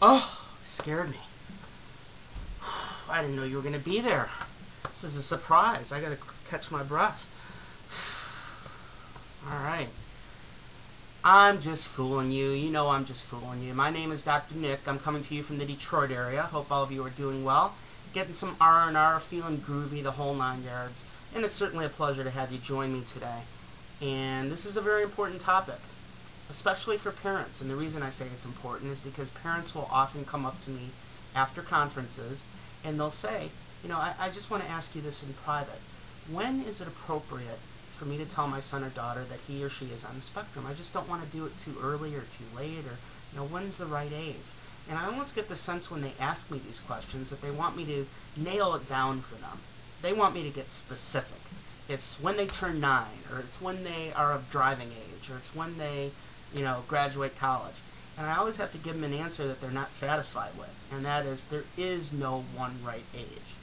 Oh, scared me. I didn't know you were going to be there. This is a surprise. I got to catch my breath. All right. I'm just fooling you. You know I'm just fooling you. My name is Dr. Nick. I'm coming to you from the Detroit area. Hope all of you are doing well. Getting some R&R, feeling groovy, the whole 9 yards. And it's certainly a pleasure to have you join me today. And this is a very important topic, especially for parents. And the reason I say it's important is because parents will often come up to me after conferences and they'll say, you know, I just want to ask you this in private. When is it appropriate for me to tell my son or daughter that he or she is on the spectrum? I just don't want to do it too early or too late, or, you know, when's the right age? And I almost get the sense when they ask me these questions that they want me to nail it down for them. They want me to get specific. It's when they turn 9, or it's when they are of driving age, or it's when they, you know, graduate college. And I always have to give them an answer that they're not satisfied with, and that is there is no one right age.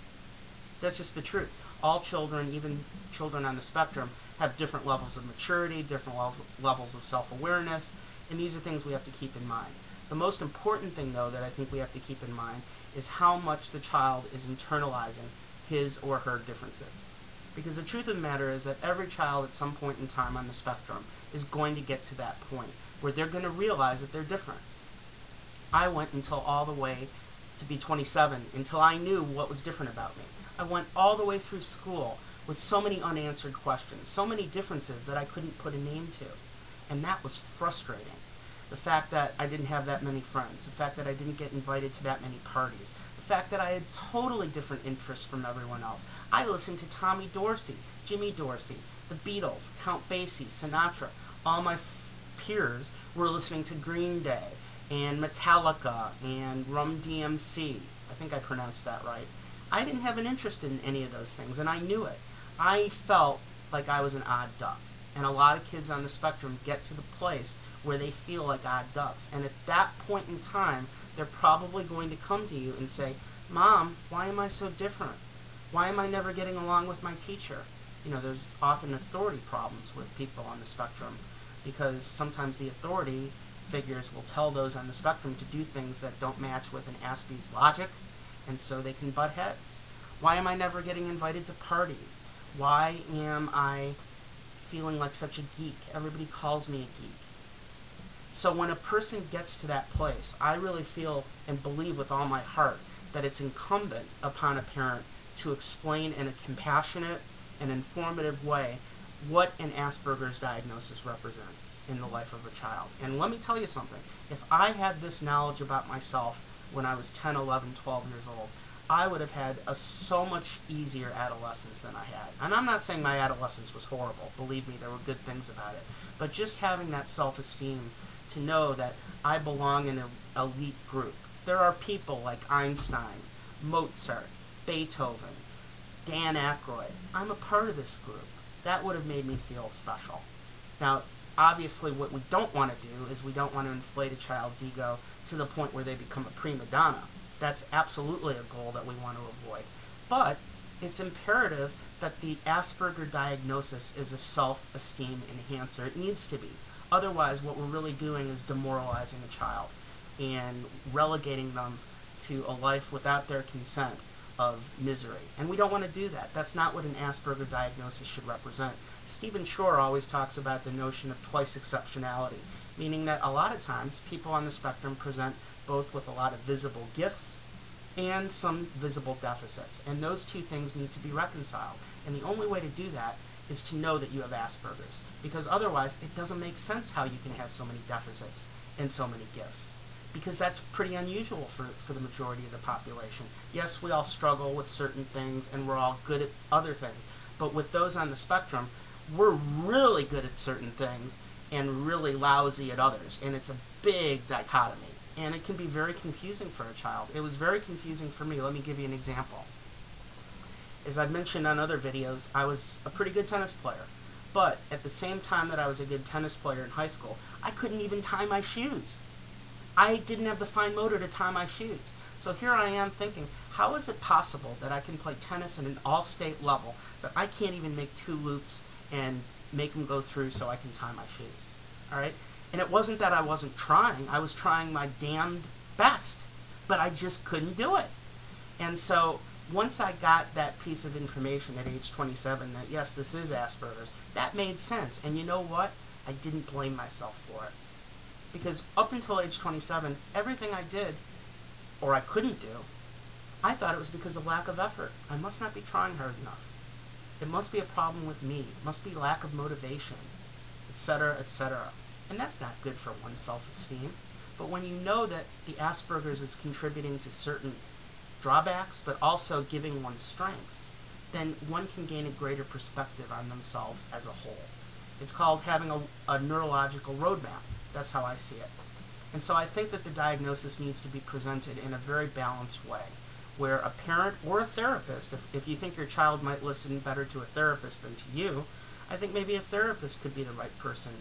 That's just the truth. All children, even children on the spectrum, have different levels of maturity, different levels of self-awareness, and these are things we have to keep in mind. The most important thing, though, that I think we have to keep in mind is how much the child is internalizing his or her differences. Because the truth of the matter is that every child at some point in time on the spectrum is going to get to that point where they're going to realize that they're different. I went until all the way to be 27 until I knew what was different about me. I went all the way through school with so many unanswered questions, so many differences that I couldn't put a name to. And that was frustrating. The fact that I didn't have that many friends, the fact that I didn't get invited to that many parties, the fact that I had totally different interests from everyone else. I listened to Tommy Dorsey, Jimmy Dorsey, the Beatles, Count Basie, Sinatra. All my peers were listening to Green Day and Metallica and Rum DMC. I think I pronounced that right. I didn't have an interest in any of those things, and I knew it. I felt like I was an odd duck. And a lot of kids on the spectrum get to the place where they feel like odd ducks. And at that point in time, they're probably going to come to you and say, Mom, why am I so different? Why am I never getting along with my teacher? You know, there's often authority problems with people on the spectrum because sometimes the authority figures will tell those on the spectrum to do things that don't match with an Aspie's logic, and so they can butt heads. Why am I never getting invited to parties? Why am I feeling like such a geek? Everybody calls me a geek. So when a person gets to that place, I really feel and believe with all my heart that it's incumbent upon a parent to explain in a compassionate and informative way what an Asperger's diagnosis represents in the life of a child. And let me tell you something. If I had this knowledge about myself when I was 10, 11, 12 years old, I would have had a so much easier adolescence than I had. And I'm not saying my adolescence was horrible. Believe me, there were good things about it. But just having that self-esteem to know that I belong in an elite group. There are people like Einstein, Mozart, Beethoven, Dan Aykroyd. I'm a part of this group. That would have made me feel special. Now, obviously what we don't want to do is we don't want to inflate a child's ego to the point where they become a prima donna. That's absolutely a goal that we want to avoid. But it's imperative that the Asperger diagnosis is a self-esteem enhancer. It needs to be. Otherwise, what we're really doing is demoralizing a child and relegating them to a life without their consent of misery. And we don't want to do that. That's not what an Asperger diagnosis should represent. Stephen Shore always talks about the notion of twice exceptionality, meaning that a lot of times people on the spectrum present both with a lot of visible gifts and some visible deficits. And those two things need to be reconciled. And the only way to do that is to know that you have Asperger's, because otherwise it doesn't make sense how you can have so many deficits and so many gifts, because that's pretty unusual for the majority of the population. Yes, we all struggle with certain things and we're all good at other things, but with those on the spectrum, we're really good at certain things and really lousy at others, and it's a big dichotomy, and it can be very confusing for a child. It was very confusing for me. Let me give you an example. As I've mentioned on other videos, I was a pretty good tennis player. But at the same time that I was a good tennis player in high school, I couldn't even tie my shoes. I didn't have the fine motor to tie my shoes. So here I am thinking, how is it possible that I can play tennis at an all-state level, but I can't even make 2 loops and make them go through so I can tie my shoes? All right? And it wasn't that I wasn't trying. I was trying my damned best. but I just couldn't do it. And so once I got that piece of information at age 27 that yes, this is Asperger's, that made sense. And you know what? I didn't blame myself for it. Because up until age 27, everything I did, or I couldn't do, I thought it was because of lack of effort. I must not be trying hard enough. It must be a problem with me. It must be lack of motivation, etc., etc. And that's not good for one's self-esteem. But when you know that the Asperger's is contributing to certain drawbacks, but also giving one strengths, then one can gain a greater perspective on themselves as a whole. It's called having a neurological roadmap. That's how I see it. And so I think that the diagnosis needs to be presented in a very balanced way, where a parent or a therapist, if you think your child might listen better to a therapist than to you, I think maybe a therapist could be the right person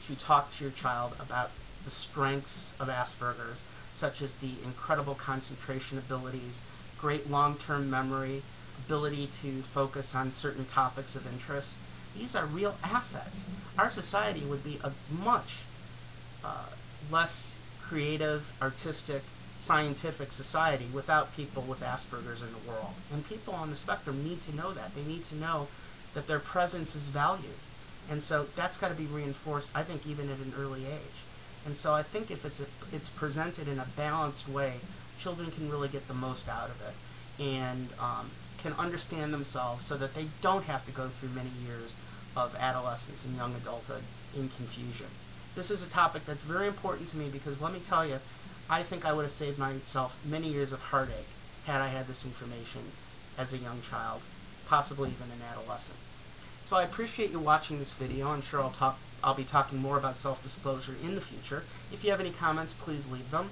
to talk to your child about the strengths of Asperger's, such as the incredible concentration abilities, great long-term memory, ability to focus on certain topics of interest. These are real assets. Our society would be a much less creative, artistic, scientific society without people with Asperger's in the world. And people on the spectrum need to know that. They need to know that their presence is valued. And so that's got to be reinforced, I think, even at an early age. And so I think if it's presented in a balanced way, children can really get the most out of it and can understand themselves so that they don't have to go through many years of adolescence and young adulthood in confusion. This is a topic that's very important to me because, let me tell you, I think I would have saved myself many years of heartache had I had this information as a young child, possibly even an adolescent. So I appreciate you watching this video. I'm sure I'll be talking more about self-disclosure in the future. If you have any comments, please leave them.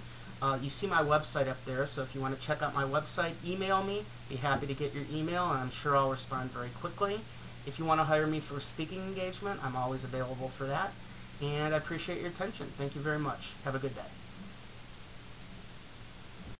You see my website up there, so if you want to check out my website, email me. Be happy to get your email, and I'm sure I'll respond very quickly. If you want to hire me for a speaking engagement, I'm always available for that. And I appreciate your attention. Thank you very much. Have a good day.